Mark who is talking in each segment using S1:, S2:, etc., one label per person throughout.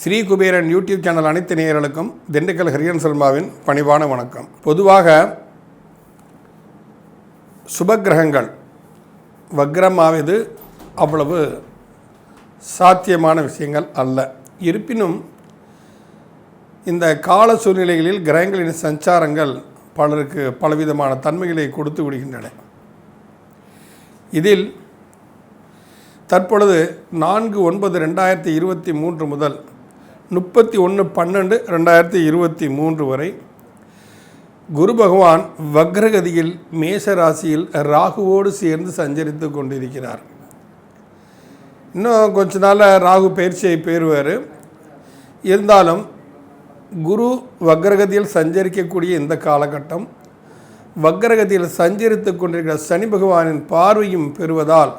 S1: Sri Kuberan YouTube channel அனைத்து நேயர்களுக்கும் திண்டுக்கல் ஹரியன் சல்மாவின் பணிவான வணக்கம். பொதுவாக சுபக்கிரகங்கள் வக்ரமாவது அவ்வளவு சாத்தியமான விஷயங்கள் அல்ல. இருப்பினும் இந்த கால சூழ்நிலைகளில் கிரகங்களின் சஞ்சாரங்கள் பலருக்கு பலவிதமான தன்மைகளை கொடுத்து விடுகின்றன. இதில் தற்பொழுது 4/9/2023 முதல் 31/12/2023 வரை குரு பகவான் வக்ரகதியில் மேஷ ராசியில் ராகுவோடு சேர்ந்து சஞ்சரித்து கொண்டிருக்கிறார். இன்னும் கொஞ்ச நாளில் ராகு பயிற்சியை பெறுவார். இருந்தாலும் குரு வக்ரகதியில் சஞ்சரிக்கக்கூடிய இந்த காலகட்டம் வக்ரகதியில் சஞ்சரித்து கொண்டிருக்கிற சனி பகவானின் பார்வையும் பெறுவதால்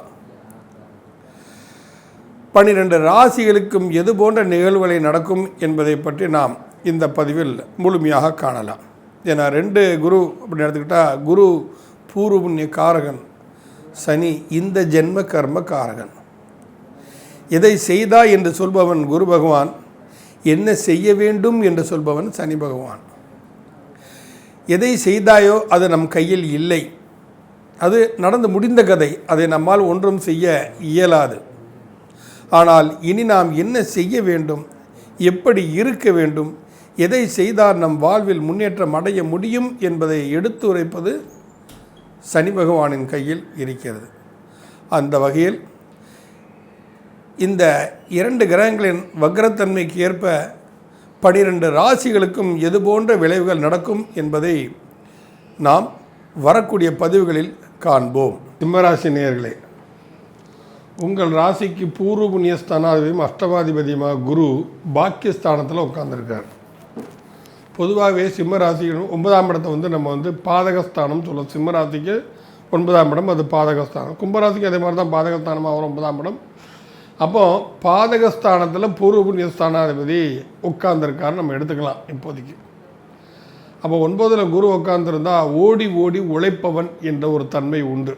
S1: 12 ராசிகளுக்கும் எது போன்ற நிகழ்வுகளை நடக்கும் என்பதை பற்றி நாம் இந்த பதிவில் முழுமையாக காணலாம். ஏன்னா 2 குரு அப்படின்னு எடுத்துக்கிட்டால் குரு பூர்வ புண்ணிய காரகன், சனி இந்த ஜென்ம கர்ம காரகன். எதை செய்தா என்று சொல்பவன் குரு பகவான், என்ன செய்ய வேண்டும் என்று சொல்பவன் சனி பகவான். எதை செய்தாயோ அது நம் கையில் இல்லை, அது நடந்து முடிந்த கதை, அதை நம்மால் ஒன்றும் செய்ய இயலாது. ஆனால் இனி நாம் என்ன செய்ய வேண்டும், எப்படி இருக்க வேண்டும், எதை செய்தால் நம் வாழ்வில் முன்னேற்றம் அடைய முடியும் என்பதை எடுத்து உரைப்பது சனி பகவானின் கையில் இருக்கிறது. அந்த வகையில் இந்த 2 கிரகங்களின் வக்ரத்தன்மைக்கு ஏற்ப 12 ராசிகளுக்கும் எது போன்ற விளைவுகள் நடக்கும் என்பதை நாம் வரக்கூடிய பதிவுகளில் காண்போம். சிம்மராசி நேயர்களே, உங்கள் ராசிக்கு பூர்வ புண்ணிய ஸ்தானாதிபதியும் அஷ்டமாதிபதியுமாக குரு பாக்கியஸ்தானத்தில் உட்கார்ந்துருக்கார். பொதுவாகவே சிம்ம ராசி 9ஆம் இடத்தை நம்ம பாதகஸ்தானம் சொல்லுவோம். சிம்ம ராசிக்கு 9ஆம் இடம் அது பாதகஸ்தானம். கும்பராசிக்கு அதே மாதிரி தான் பாதகஸ்தானமாக வரும் 9ஆம் இடம். அப்போது பாதகஸ்தானத்தில் பூர்வ புண்ணிய ஸ்தானாதிபதி உட்கார்ந்துருக்காரு நம்ம எடுத்துக்கலாம் இப்போதைக்கு. அப்போ 9ல் குரு உட்கார்ந்துருந்தால் ஓடி ஓடி உழைப்பவன் என்ற ஒரு தன்மை உண்டு.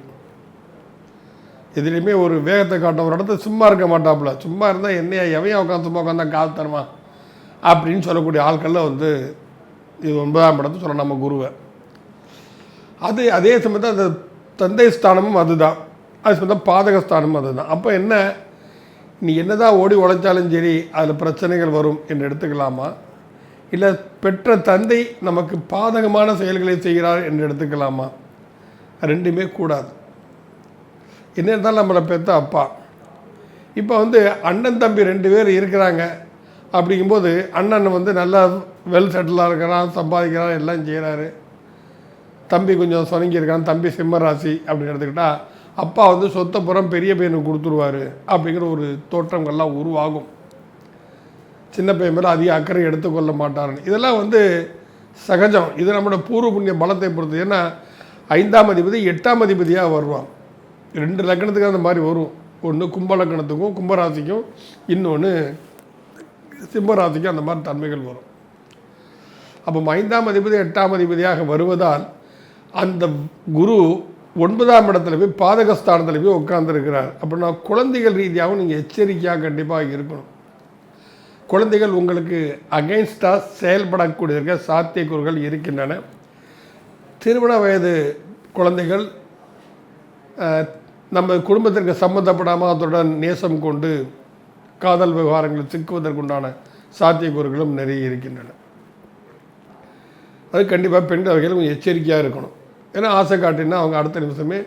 S1: எதுலேயுமே ஒரு வேகத்தை காட்ட ஒரு இடத்துல சும்மா இருக்க மாட்டாப்புல. சும்மா இருந்தால் என்னையா எவையா உட்காந்து சும்மா உட்காந்தா காசு தருமா அப்படின்னு சொல்லக்கூடிய ஆட்களில் இது 9ஆம் இடத்து சொல்ல நம்ம குருவை. அதே சமயத்தில் அந்த தந்தை ஸ்தானமும் அதுதான், அது சமயத்தில் பாதகஸ்தானமும் அதுதான். அப்போ என்ன, நீ என்ன தான் ஓடி உழைச்சாலும் சரி அதில் பிரச்சனைகள் வரும் என்று எடுத்துக்கலாமா, இல்லை பெற்ற தந்தை நமக்கு பாதகமான செயல்களை செய்கிறார் என்று எடுத்துக்கலாமா? ரெண்டுமே கூடாது. என்ன இருந்தாலும் நம்மளை பெற்ற அப்பா. இப்போ அண்ணன் தம்பி 2 பேர் இருக்கிறாங்க. அப்படிங்கும்போது அண்ணன் நல்லா வெல் செட்டிலாக இருக்கிறான், சம்பாதிக்கிறான், எல்லாம் செய்கிறாரு. தம்பி கொஞ்சம் சொனங்கியிருக்கான், தம்பி சிம்ம ராசி அப்படின்னு எடுத்துக்கிட்டால் அப்பா சொத்தை புறம் பெரிய பையனுக்கு கொடுத்துருவார் அப்படிங்கிற ஒரு தோற்றங்கள்லாம் உருவாகும். சின்ன பையன் மேலே அதிக அக்கறை எடுத்துக்கொள்ள மாட்டாருன்னு இதெல்லாம் சகஜம். இது நம்மளோட பூர்வ புண்ணிய பலத்தை பொறுத்து. ஏன்னா 5ஆம் அதிபதி 8ஆம் அதிபதியாக வருவான். 2 லக்கணத்துக்கு அந்த மாதிரி வரும். ஒன்று கும்ப லக்கணத்துக்கும் கும்பராசிக்கும், இன்னொன்று சிம்மராசிக்கும் அந்த மாதிரி தன்மைகள் வரும். அப்போ 5ஆம் அதிபதி 8ஆம் அதிபதியாக வருவதால் அந்த குரு 9ஆம் இடத்துல போய் பாதகஸ்தானத்தில் போய் உட்கார்ந்துருக்கிறார். அப்படின்னா குழந்தைகள் ரீதியாகவும் நீங்கள் எச்சரிக்கையாக கண்டிப்பாக இருக்கணும். குழந்தைகள் உங்களுக்கு அகைன்ஸ்டாக செயல்படக்கூடிய சாத்தியக்கூறுகள் இருக்கின்றன. திருமண வயது குழந்தைகள் நம்ம குடும்பத்திற்கு சம்மந்தப்படாமல் அதனுடன் நேசம் கொண்டு காதல் விவகாரங்களில் சிக்குவதற்குண்டான சாத்தியக்கூறுகளும் நிறைய இருக்கின்றன. அது கண்டிப்பாக பெண் வகையில் கொஞ்சம் எச்சரிக்கையாக இருக்கணும். ஏன்னா ஆசை காட்டினா அவங்க அடுத்த நிமிஷமே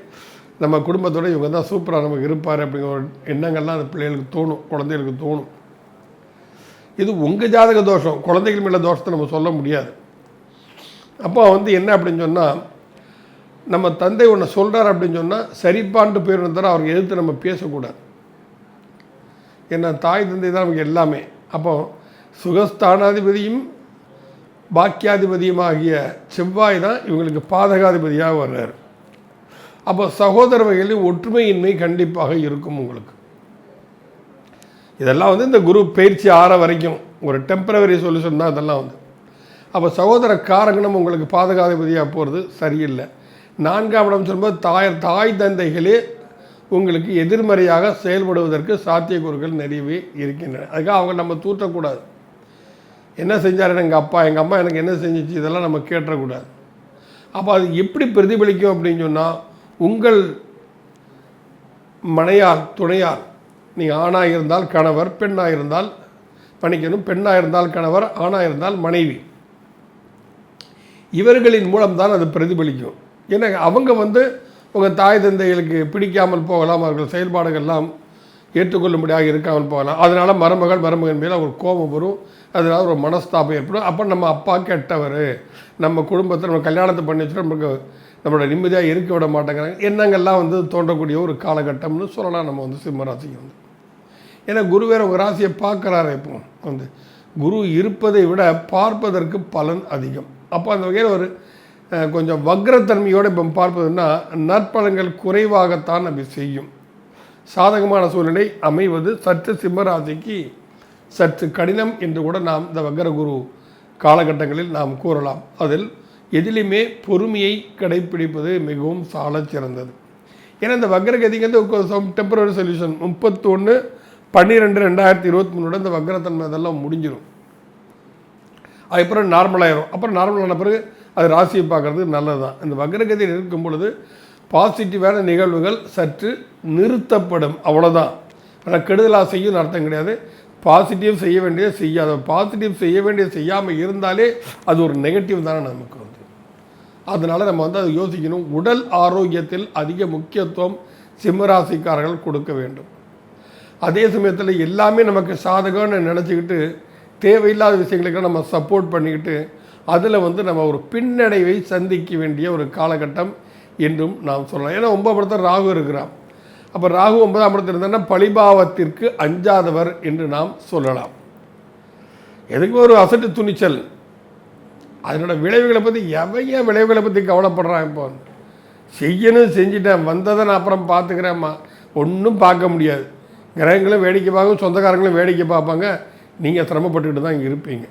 S1: நம்ம குடும்பத்தோடு இவங்க தான் சூப்பராக நமக்கு இருப்பார் அப்படிங்கிற ஒரு எண்ணங்கள்லாம் அந்த பிள்ளைகளுக்கு தோணும், குழந்தைகளுக்கு தோணும். இது உங்கள் ஜாதக தோஷம், குழந்தைகள் மேலே தோஷத்தை நம்ம சொல்ல முடியாது. அப்போ என்ன அப்படின்னு சொன்னால், நம்ம தந்தை ஒன்று சொல்கிறார் அப்படின்னு சொன்னால் சரிப்பான்ட்டு போயிடணும் தவிர அவருக்கு எதிர்த்து நம்ம பேசக்கூடாது. ஏன்னா தாய் தந்தை தான் நமக்கு எல்லாமே. அப்போ சுகஸ்தானாதிபதியும் பாக்கியாதிபதியுமாகிய செவ்வாய் தான் இவங்களுக்கு பாதகாதிபதியாக வர்றார். அப்போ சகோதர வகையில் ஒற்றுமையின்மை கண்டிப்பாக இருக்கும் உங்களுக்கு. இதெல்லாம் இந்த குரு பயிற்சி ஆற வரைக்கும் ஒரு டெம்பரவரி சொல்யூஷன் தான் இதெல்லாம் அப்போ சகோதர காரகணம் உங்களுக்கு பாதகாதிபதியாக போகிறது சரியில்லை. 4ஆம் இடம் சொல்லும்போது தாய் தந்தைகளே உங்களுக்கு எதிர்மறையாக செயல்படுவதற்கு சாத்தியக்கூறுகள் நிறையவே இருக்கின்றன. அதுக்காக அவங்க நம்ம தூற்றக்கூடாது. என்ன செஞ்சார் எங்கள் அம்மா எனக்கு என்ன செஞ்சிச்சு, இதெல்லாம் நம்ம கேட்டக்கூடாது. அப்போ அது எப்படி பிரதிபலிக்கும் அப்படின்னு சொன்னால், உங்கள் மனையால் துணையால், நீங்கள் ஆணாக இருந்தால் கணவர், பெண்ணாக இருந்தால் பணிக்கணும், பெண்ணாக இருந்தால் கணவர், ஆணாக இருந்தால் மனைவி, இவர்களின் மூலம்தான் அது பிரதிபலிக்கும். ஏன்னா அவங்க உங்கள் தாய் தந்தைகளுக்கு பிடிக்காமல் போகலாம், அவர்கள் செயல்பாடுகள்லாம் ஏற்றுக்கொள்ளும்படியாக இருக்காமல் போகலாம். அதனால் மருமகன் மேலே ஒரு கோபம் வரும், அதனால் ஒரு மனஸ்தாபம் ஏற்படும். அப்போ நம்ம அப்பா கெட்டவர், நம்ம குடும்பத்தை நம்ம கல்யாணத்தை பண்ணி வச்சுட்டு நமக்கு நம்மளோட நிம்மதியாக இருக்க விட மாட்டேங்கிறாங்க, எண்ணங்கள்லாம் தோன்றக்கூடிய ஒரு காலகட்டம்னு சொல்லலாம் நம்ம சிம்மராசிக்கு ஏன்னா குரு வேறு உங்கள் ராசியை பார்க்குறாரு. இப்போ குரு இருப்பதை விட பார்ப்பதற்கு பலன் அதிகம். அப்போ அந்த வகையில் ஒரு கொஞ்சம் வக்ரத்தன்மையோடு இப்போ பார்ப்பதுன்னா நற்பலன்கள் குறைவாகத்தான் நம்ம செய்யும். சாதகமான சூழ்நிலை அமைவது சற்று சிம்மராசிக்கு சற்று கடினம் என்று கூட நாம் இந்த வக்ர குரு காலகட்டங்களில் நாம் கூறலாம். அதில் எதிலுமே பொறுமையை கடைப்பிடிப்பது மிகவும் சால சிறந்தது. ஏன்னா இந்த வக்ரகதிங்கிறது டெம்பரரி சொல்யூஷன். 31/12/2023 இந்த வக்ரத்தன்மை அதெல்லாம் முடிஞ்சிடும். அதுக்கப்புறம் நார்மலாகிடும். அப்புறம் நார்மலான பிறகு அது ராசியை பார்க்குறது நல்லது தான். இந்த வக்ரகதியில் இருக்கும் பொழுது பாசிட்டிவான நிகழ்வுகள் சற்று நிறுத்தப்படும், அவ்வளோதான். ஆனால் கெடுதலாக செய்யும் அர்த்தம் கிடையாது. பாசிட்டிவ் செய்ய வேண்டியது செய்யாத, பாசிட்டிவ் செய்ய வேண்டியது செய்யாமல் இருந்தாலே அது ஒரு நெகட்டிவ் தானே நமக்கு அதனால் நம்ம அதை யோசிக்கணும். உடல் ஆரோக்கியத்தில் அதிக முக்கியத்துவம் சிம்மராசிக்காரர்கள் கொடுக்க வேண்டும். அதே சமயத்தில் எல்லாமே நமக்கு சாதகம்னு நினச்சிக்கிட்டு தேவையில்லாத விஷயங்களுக்கு நம்ம சப்போர்ட் பண்ணிக்கிட்டு அதில் நம்ம ஒரு பின்னடைவை சந்திக்க வேண்டிய ஒரு காலகட்டம் என்றும் நாம் சொல்லலாம். ஏன்னா 9ஆம் இடத்துல ராகு இருக்கிறான். அப்போ ராகு 9ஆம் இடத்துல இருந்தான்னா பழிபாவத்திற்கு அஞ்சாதவர் என்று நாம் சொல்லலாம். எதுக்கு ஒரு அசட்டு துணிச்சல், அதனோட விளைவுகளை பற்றி விளைவுகளை பற்றி கவலைப்படுறான். இப்போ செய்யணும், செஞ்சுட்டேன், வந்ததை நான் அப்புறம் பார்த்துக்கிறேம்மா, ஒன்றும் பார்க்க முடியாது. கிரகங்களும் வேடிக்கை பார்க்கும், சொந்தக்காரங்களும் வேடிக்கை பார்ப்பாங்க, நீங்கள் சிரமப்பட்டுக்கிட்டு தான் இங்கே இருப்பீங்க.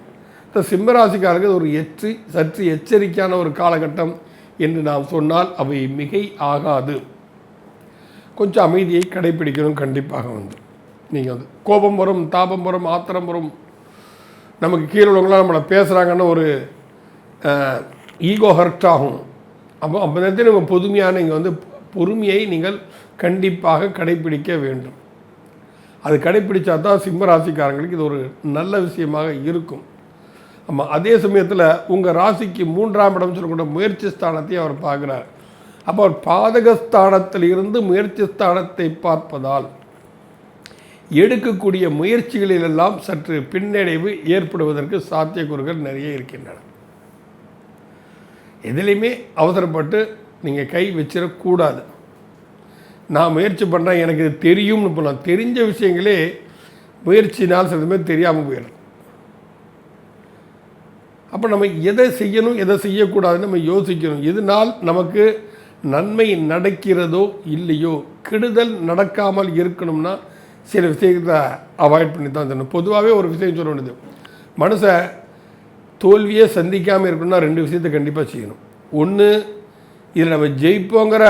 S1: இந்த சிம்மராசிக்காரர்கள் ஒரு சற்று எச்சரிக்கையான ஒரு காலகட்டம் என்று நாம் சொன்னால் அவை மிகை ஆகாது. கொஞ்சம் அமைதியை கடைப்பிடிக்கணும். கண்டிப்பாக நீங்கள் கோபம் வரும், தாபம் வரும், ஆத்திரம் வரும், நமக்கு கீழே உள்ளவங்களாம் நம்மளை பேசுகிறாங்கன்னு ஒரு ஈகோ ஹர்ட் ஆகும். அப்போ நேரத்தில் நம்ம பொதுமையான இங்கே பொறுமையை நீங்கள் கண்டிப்பாக கடைப்பிடிக்க வேண்டும். அது கடைப்பிடிச்சா தான் சிம்மராசிக்காரங்களுக்கு இது ஒரு நல்ல விஷயமாக இருக்கும். ஆமாம். அதே சமயத்தில் உங்கள் ராசிக்கு 3ஆம் இடம் சொல்லக்கூடிய முயற்சி ஸ்தானத்தையும் அவர் பார்க்குறார். அப்போ அவர் பாதகஸ்தானத்தில் இருந்து முயற்சி ஸ்தானத்தை பார்ப்பதால் எடுக்கக்கூடிய முயற்சிகளிலெல்லாம் சற்று பின்னடைவு ஏற்படுவதற்கு சாத்தியக்கூறுகள் நிறைய இருக்கின்றன. எதுலேயுமே அவசரப்பட்டு நீங்கள் கை வச்சிடக்கூடாது. நான் முயற்சி பண்ணுறேன், எனக்கு இது தெரியும்னு போகலாம். தெரிஞ்ச விஷயங்களே முயற்சினால் சிலதுமே தெரியாமல் போயிடும். அப்போ நம்ம எதை செய்யணும் எதை செய்யக்கூடாதுன்னு நம்ம யோசிக்கணும். இதனால் நமக்கு நன்மை நடக்கிறதோ இல்லையோ, கெடுதல் நடக்காமல் இருக்கணும்னா சில விஷயத்தை அவாய்ட் பண்ணி தான் தரணும். பொதுவாகவே ஒரு விஷயம் சொல்ல வேண்டியது, மனுஷன் தோல்வியே சந்திக்காமல் இருக்கணும்னா 2 விஷயத்தை கண்டிப்பாக செய்யணும். ஒன்று, இதில் நம்ம ஜெயிப்போங்கிற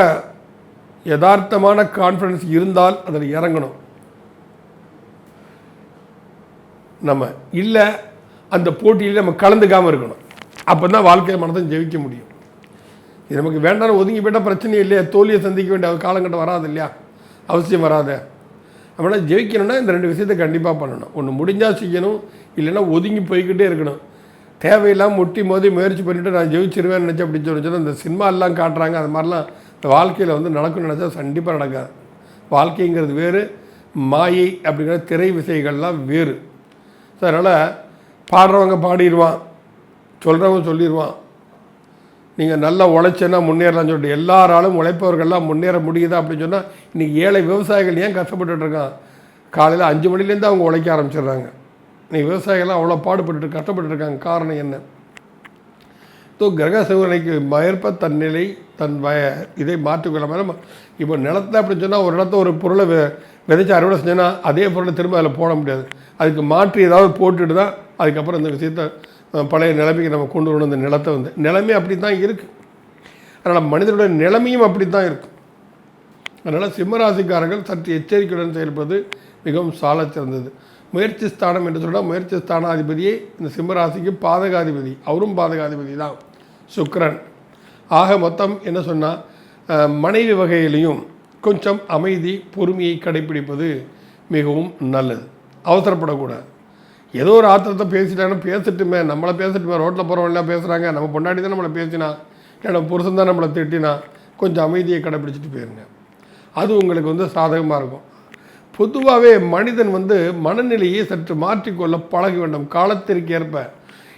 S1: யதார்த்தமான கான்ஃபிடன்ஸ் இருந்தால் அதில் இறங்கணும். நம்ம இல்லை அந்த போட்டியில் நம்ம கலந்துக்காமல் இருக்கணும். அப்போ தான் வாழ்க்கையை மனதை ஜெயிக்க முடியும். இது நமக்கு வேண்டாம் ஒதுங்கி போய்ட்டால் பிரச்சனையே இல்லையா, தோல்வியை சந்திக்க வேண்டிய காலங்கட்டம் வராது இல்லையா, அவசியம் வராது. நம்மளால் ஜெயிக்கணும்னா இந்த 2 விஷயத்தை கண்டிப்பாக பண்ணணும். ஒன்று முடிஞ்சால் செய்யணும், இல்லைன்னா ஒதுங்கி போய்கிட்டே இருக்கணும். தேவையில்லாமல் முட்டி மோதி முயற்சி பண்ணிவிட்டு நான் ஜெயிச்சிருவேன்னு நினச்சி அப்படி சொன்னா இந்த சினிமாலாம் காட்டுறாங்க, அது மாதிரிலாம் இந்த வாழ்க்கையில் நடக்கணும்னு நினச்சா கண்டிப்பாக நடக்காது. வாழ்க்கைங்கிறது வேறு, மாயை அப்படிங்கிற திரை விசைகள்லாம் வேறு. ஸோ அதனால் பாடுறவங்க பாடிடுவான், சொல்கிறவங்க சொல்லிடுவான். நீங்கள் நல்லா உழைச்சேன்னா முன்னேறலாம்னு சொல்லிட்டு எல்லாராலும் உழைப்பவர்கள்லாம் முன்னேற முடியுதா அப்படின்னு சொன்னால் இன்றைக்கி ஏழை விவசாயிகள் ஏன் கஷ்டப்பட்டுருக்கான்? காலையில் 5 மணிலேருந்து அவங்க உழைக்க ஆரம்பிச்சிடுறாங்க. இன்றைக்கி விவசாயிகள்லாம் அவ்வளோ கஷ்டப்பட்டுருக்காங்க. காரணம் என்ன? கிரக சூழ்நிலைக்கு ஏற்ப தன் நிலை தன் இதை மாற்றிக்கொள்ளாமல் இப்போ நிலத்தை அப்படின்னு சொன்னால் ஒரு இடத்த ஒரு பொருளை விதைச்சி அறுவடை செஞ்சோன்னா அதே பொருளை திரும்ப அதில் போட முடியாது. அதுக்கு மாற்றி ஏதாவது போட்டுட்டு தான் அதுக்கப்புறம் இந்த விஷயத்தை பழைய நிலைமைக்கு நம்ம கொண்டு வரணும். இந்த நிலத்தை நிலைமை அப்படி தான் இருக்குது. அதனால் மனிதனுடைய நிலைமையும் அப்படி தான் இருக்கும். அதனால் சிம்மராசிக்காரர்கள் சற்று எச்சரிக்கையுடன் செயல்பது மிகவும் சால சிறந்தது. முயற்சி ஸ்தானம் என்று சொன்னால் முயற்சி ஸ்தானாதிபதியே இந்த சிம்மராசிக்கு பாதகாதிபதி, அவரும் பாதகாதிபதி தான் சுக்கிரன். ஆக மொத்தம் என்ன சொன்னால் மனைவி வகையிலையும் கொஞ்சம் அமைதி பொறுமையை கடைப்பிடிப்பது மிகவும் நல்லது. அவசரப்படக்கூடாது. ஏதோ ஒரு ஆத்திரத்தை பேசிட்டாங்கன்னா பேசட்டுமே, நம்மளை பேசட்டுமே, ரோட்டில் போகிறவங்களாம் பேசுகிறாங்க, நம்ம பொண்டாட்டி தான் நம்மளை பேசினா, இல்லை நம்ம புருஷன் தான் நம்மளை திட்டினா, கொஞ்சம் அமைதியை கடைப்பிடிச்சிட்டு போயிருங்க. அது உங்களுக்கு சாதகமாக இருக்கும். பொதுவாகவே மனிதன் மனநிலையை சற்று மாற்றிக்கொள்ள பழக வேண்டும் காலத்திற்கு ஏற்ப.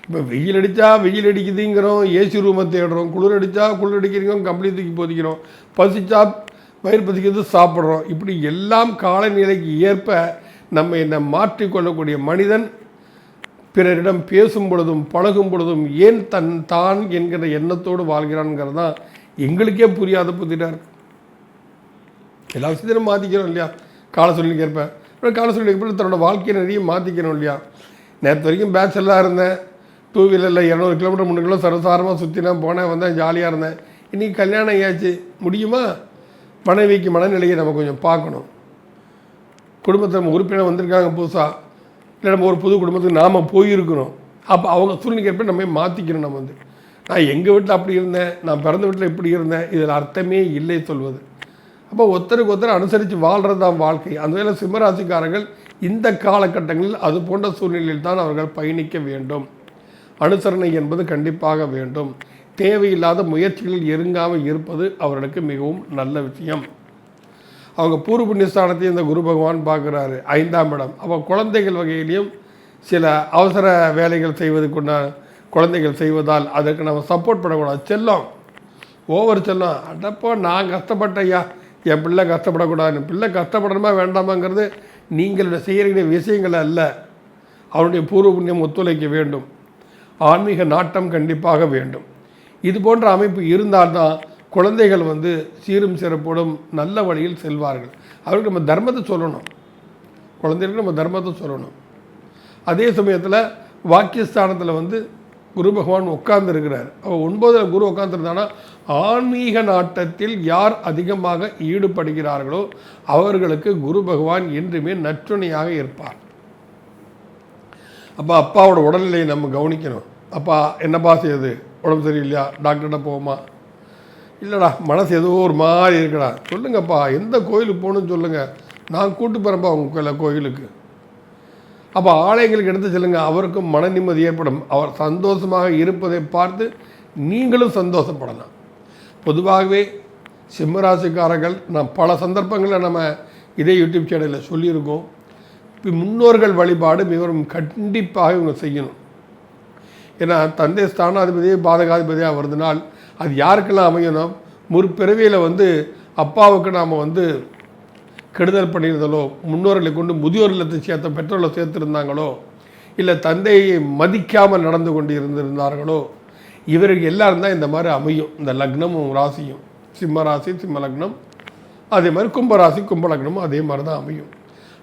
S1: இப்போ வெயில் அடித்தா வெயில் அடிக்குதுங்கிறோம், ஏசி ரூமை தேடுறோம், குளிர் அடித்தா குளிர் அடிக்கிறோம், கம்பளி தூக்கி போதிக்கிறோம், பசிச்சா வயிறு பசிக்கிறது சாப்பிட்றோம். இப்படி எல்லாம் காலநிலைக்கு ஏற்ப நம்ம என்னை மாற்றிக்கொள்ளக்கூடிய மனிதன் பிறரிடம் பேசும் பொழுதும் பழகும் பொழுதும் ஏன் தான் என்கிற எண்ணத்தோடு வாழ்கிறான்ங்கிறது தான் எங்களுக்கே புரியாத புதிராக இருக்கு. எல்லா விஷயத்திலும் மாற்றிக்கிறோம் இல்லையா, கால சூழ்நிலைக்கு ஏற்ப. கால சூழ்நிலைக்கு ஏற்ப தன்னோட வாழ்க்கையை நிறைய மாற்றிக்கணும் இல்லையா. நேற்று வரைக்கும் பேச்செல்லாம் இருந்தேன், 2 வீலரில் 200 கிலோமீட்டர் 300 கிலோ சரசாரமாக சுற்றினேன், போனேன், வந்தேன், ஜாலியாக இருந்தேன். இன்றைக்கி கல்யாணம் ஆயாச்சு, முடியுமா? மனைவிக்கு மனநிலையை நம்ம கொஞ்சம் பார்க்கணும். குடும்பத்தில் நம்ம உறுப்பினர் வந்திருக்காங்க புதுசாக, இல்லை நம்ம ஒரு புது குடும்பத்துக்கு நாம் போயிருக்கிறோம். அப்போ அவங்க சூழ்நிலைக்கு ஏற்ப நம்ம மாற்றிக்கணும். நம்ம நான் எங்கள் வீட்டில் அப்படி இருந்தேன், நான் பிறந்த வீட்டில் இப்படி இருந்தேன், இதில் அர்த்தமே இல்லை சொல்வது. அப்போ ஒருத்தருக்கு ஒருத்தர் அனுசரித்து வாழ்கிறது தான் வாழ்க்கை. அந்த வேலை சிம்மராசிக்காரர்கள் இந்த காலகட்டங்களில் அது போன்ற சூழ்நிலையில் தான் அவர்கள் பயணிக்க வேண்டும். அனுசரணை என்பது கண்டிப்பாக வேண்டும். தேவையில்லாத முயற்சிகளில் எருங்காமல் இருப்பது அவர்களுக்கு மிகவும் நல்ல விஷயம். அவங்க பூர்வ புண்ணியஸ்தானத்தையும் இந்த குரு பகவான் பார்க்குறாரு, 5ஆம் இடம். அப்போ குழந்தைகள் வகையிலையும் சில அவசர வேலைகள் செய்வதுக்குன்னா குழந்தைகள் செய்வதால் அதற்கு நம்ம சப்போர்ட் பண்ணக்கூடாது. செல்லம், ஓவர் செல்லம். அடப்போ நான் கஷ்டப்பட்டையா, என் பிள்ளை கஷ்டப்படக்கூடாது. பிள்ளை கஷ்டப்படணுமா வேண்டாமாங்கிறது நீங்கள் செய்கிற விஷயங்கள் அல்ல. அவருடைய பூர்வ புண்ணியம் ஒத்துழைக்க வேண்டும். ஆன்மீக நாட்டம் கண்டிப்பாக வேண்டும். இது போன்ற அமைப்பு இருந்தால்தான் குழந்தைகள் சீரும் சிறப்போடும் நல்ல வழியில் செல்வார்கள். அவருக்கு நம்ம தர்மத்தை சொல்லணும், குழந்தைகளுக்கு நம்ம தர்மத்தை சொல்லணும். அதே சமயத்தில் வாக்கியஸ்தானத்தில் குரு பகவான் உட்கார்ந்து இருக்கிறார். அவர் 9 குரு உட்கார்ந்துருந்தானா ஆன்மீக நாட்டத்தில் யார் அதிகமாக ஈடுபடுகிறார்களோ அவர்களுக்கு குரு பகவான் என்றுமே நற்றுணையாக இருப்பார். அப்போ அப்பாவோட உடல்நிலையை நம்ம கவனிக்கணும். அப்பா என்னப்பா செய்யுது, உடம்பு சரியில்லையா, டாக்டர்கிட்ட போவோமா? இல்லைடா மனசு ஏதோ ஒரு மாதிரி இருக்கடா, சொல்லுங்கப்பா எந்த கோயிலுக்கு போகணுன்னு சொல்லுங்கள், நான் கூட்டு போகிறேன்ப்பா உங்கள் கோயிலுக்கு. அப்போ ஆலயங்களுக்கு எடுத்து செல்லுங்கள், அவருக்கும் மன நிம்மதி ஏற்படும். அவர் சந்தோஷமாக இருப்பதை பார்த்து நீங்களும் சந்தோஷப்படலாம். பொதுவாகவே சிம்மராசிக்காரர்கள் நாம் பல சந்தர்ப்பங்களில் நம்ம இதே யூடியூப் சேனலில் சொல்லியிருக்கோம். முன்னோர்கள் வழிபாடு மிகவும் கண்டிப்பாக இவங்க செய்யணும். ஏன்னா தந்தை ஸ்தானாதிபதியே பாதகாதிபதியாக வருதுனால் அது யாருக்கெல்லாம் அமையணும்? முற்பிறவியில் அப்பாவுக்கு நாம் கெடுதல் பண்ணியிருந்தாலோ, முன்னோர்களை கொண்டு முதியோர் இல்லத்தை சேர்த்த பெற்றோர்களை சேர்த்துருந்தாங்களோ, இல்லை தந்தையை மதிக்காமல் நடந்து கொண்டு இருந்திருந்தார்களோ, இவருக்கு எல்லாரும் தான் இந்த மாதிரி அமையும். இந்த லக்னமும் ராசியும், சிம்ம ராசி சிம்ம லக்னம், அதே மாதிரி கும்பராசி கும்ப லக்னமும் அதே மாதிரி தான் அமையும்.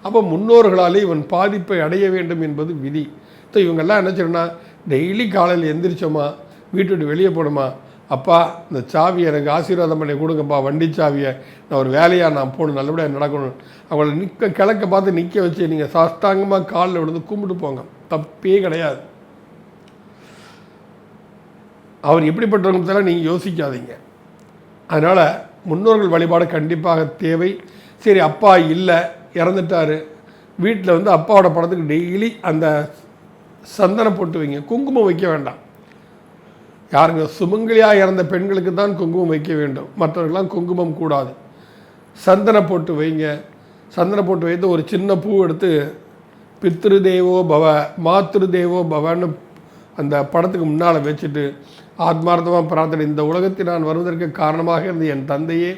S1: அப்போ முன்னோர்களாலே இவன் பாதிப்பை அடைய வேண்டும் என்பது விதி. ஸோ இவங்கெல்லாம் என்ன செய்யணும்னா, டெய்லி காலையில் எந்திரிச்சோமா, வீட்டு விட்டு வெளியே போகணுமா, அப்பா இந்த சாவியை எனக்கு ஆசீர்வாதம் பண்ணி கொடுங்கப்பா, வண்டி சாவியை, நான் ஒரு வேலையாக நான் போகணும், நல்லபடியாக நடக்கணும். அவங்கள கிழக்க பார்த்து நிற்க வச்சு நீங்கள் சாஷ்டாங்கமாக காலில் விழுந்து கும்பிட்டு போங்க, தப்பே கிடையாது. அவர் எப்படிப்பட்டவங்க நீங்கள் யோசிக்காதீங்க. அதனால் முன்னோர்கள் வழிபாடு கண்டிப்பாக தேவை. சரி அப்பா இல்லை, இறந்துட்டார், வீட்டில் அப்பாவோட படத்துக்கு டெய்லி அந்த சந்தனம் போட்டு வைங்க, குங்குமம் வைக்க வேண்டாம். யாருங்க சுமங்கலியாக இறந்த பெண்களுக்கு தான் குங்குமம் வைக்க வேண்டும், மற்றவர்களாம் குங்குமம் கூடாது. சந்தன போட்டு வைங்க. சந்தன போட்டு வைத்து ஒரு சின்ன பூ எடுத்து பித்ருதேவோ பவ மாத்ருதேவோ பவன்னு அந்த படத்துக்கு முன்னால் வச்சுட்டு ஆத்மார்த்தமாக பிரார்த்தனை, இந்த உலகத்தில் நான் வருவதற்கு காரணமாக இருந்த என் தந்தையே,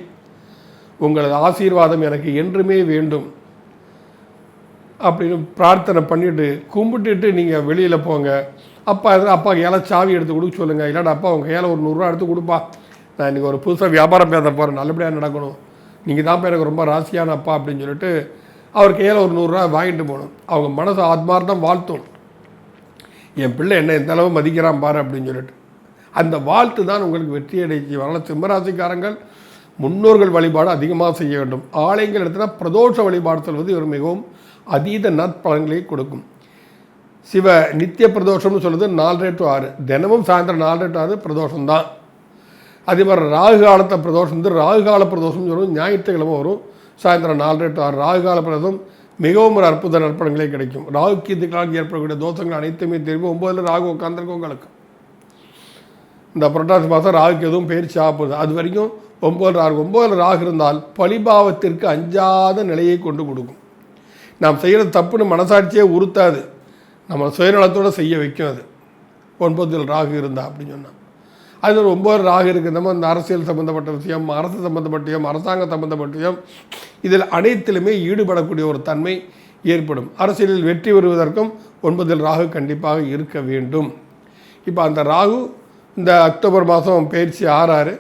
S1: உங்களது ஆசீர்வாதம் எனக்கு என்றுமே வேண்டும் அப்படின்னு பிரார்த்தனை பண்ணிவிட்டு கும்பிட்டுட்டு நீங்கள் வெளியில் போங்க. அப்பா கையால் சாவி எடுத்து கொடுக்க சொல்லுங்கள். இல்லாடா அப்பா உங்கள் கையால் ஒரு 100 ரூபா எடுத்து கொடுப்பா, நான் இன்றைக்கி ஒரு புதுசாக வியாபாரம் பேச போகிறேன், நல்லபடியாக நடக்கணும், நீங்கள் தான் எனக்கு ரொம்ப ராசியான அப்பா அப்படின்னு சொல்லிட்டு அவர் கையில் ஒரு 100 ரூபா வாங்கிட்டு போகணும். அவங்க மனசு ஆத்மார்த்தம் வாழ்த்தும், என் பிள்ளை என்ன எந்த அளவு மதிக்கிறான் பாரு அப்படின்னு சொல்லிட்டு. அந்த வாழ்த்து தான் உங்களுக்கு வெற்றி அடைய செய்யும். அதனால் சிம்மராசிக்காரங்கள் முன்னோர்கள் வழிபாடு அதிகமாக செய்ய வேண்டும். ஆலயங்கள் எடுத்தால் பிரதோஷ வழிபாடு சொல்வது இவர் மிகவும் அதீத நற்பலன்களை கொடுக்கும். சிவ நித்திய பிரதோஷம்னு சொல்லுது 4 to 6, தினமும் சாயந்தரம் 4 to 6 பிரதோஷம்தான். அதே மாதிரி ராகு காலத்தை பிரதோஷம் வந்து ராகு கால பிரதோஷம்னு சொல்லுவோம், ஞாயிற்றுக்கிழமை வரும் சாயந்தரம் 4 to 6. ராகு கால பிரதோஷம் மிகவும் ஒரு அற்புத நற்பலன்களே கிடைக்கும். ராகு கீர்த்திகளால் ஏற்படக்கூடிய தோஷங்கள் அனைத்துமே தெரியும். 9 ராகு உட்காந்துருக்கு உங்களுக்கு. இந்த புரட்டாசி மாதம் ராகுக்கு எதுவும் பயிற்சி ஆகுது, அது வரைக்கும் 9 ராகு இருந்தால் பழிபாவத்திற்கு அஞ்சாத நிலையை கொண்டு கொடுக்கும். நாம் செய்கிற தப்புன்னு மனசாட்சியே உறுத்தாது, நம்ம சுயநலத்தோடு செய்ய வைக்கும். அது 9 ராகு இருந்தால் அப்படின்னு சொன்னால் அது ஒரு 9 ராகு இருக்குது. நம்ம இந்த அரசியல் சம்மந்தப்பட்ட விஷயம், அரசு சம்மந்தப்பட்ட விஷயம், அரசாங்கம் சம்மந்தப்பட்ட விஷயம், இதில் அனைத்திலுமே ஈடுபடக்கூடிய ஒரு தன்மை ஏற்படும். அரசியலில் வெற்றி பெறுவதற்கும் 9 ராகு கண்டிப்பாக இருக்க வேண்டும். இப்போ அந்த ராகு இந்த அக்டோபர் மாதம் பயிற்சி ஆறாரு.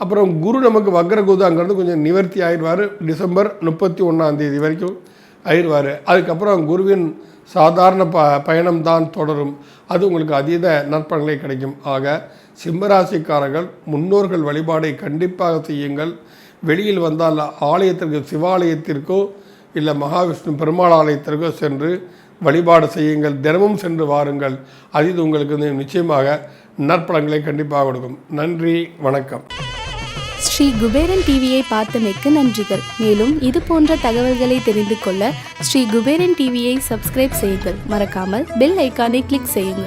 S1: அப்புறம் குரு நமக்கு வக்ரகுரு அங்கேருந்து கொஞ்சம் நிவர்த்தி ஆயிடுவார். டிசம்பர் 31 வரைக்கும் ஆயிடுவார். அதுக்கப்புறம் குருவின் சாதாரண பயணம்தான் தொடரும். அது உங்களுக்கு அதீத நற்பலன்களை கிடைக்கும். ஆக சிம்மராசிக்காரர்கள் முன்னோர்கள் வழிபாடை கண்டிப்பாக செய்யுங்கள். வெளியில் வந்தால் ஆலயத்திற்கு, சிவாலயத்திற்கோ இல்லை மகாவிஷ்ணு பெருமாள் ஆலயத்திற்கோ சென்று வழிபாடு செய்யுங்கள். தினமும் சென்று வாருங்கள். அது உங்களுக்கு நிச்சயமாக நற்பலன்களை கண்டிப்பாக கொடுக்கும். நன்றி, வணக்கம்.
S2: ஸ்ரீ குபேரன் டிவியை பார்த்தமைக்கு நன்றிகள். மேலும் இது போன்ற தகவல்களை தெரிந்து கொள்ள ஸ்ரீ குபேரன் டிவியை சப்ஸ்கிரைப் செய்யுங்கள். மறக்காமல் பெல் ஐக்கானை கிளிக் செய்யுங்கள்.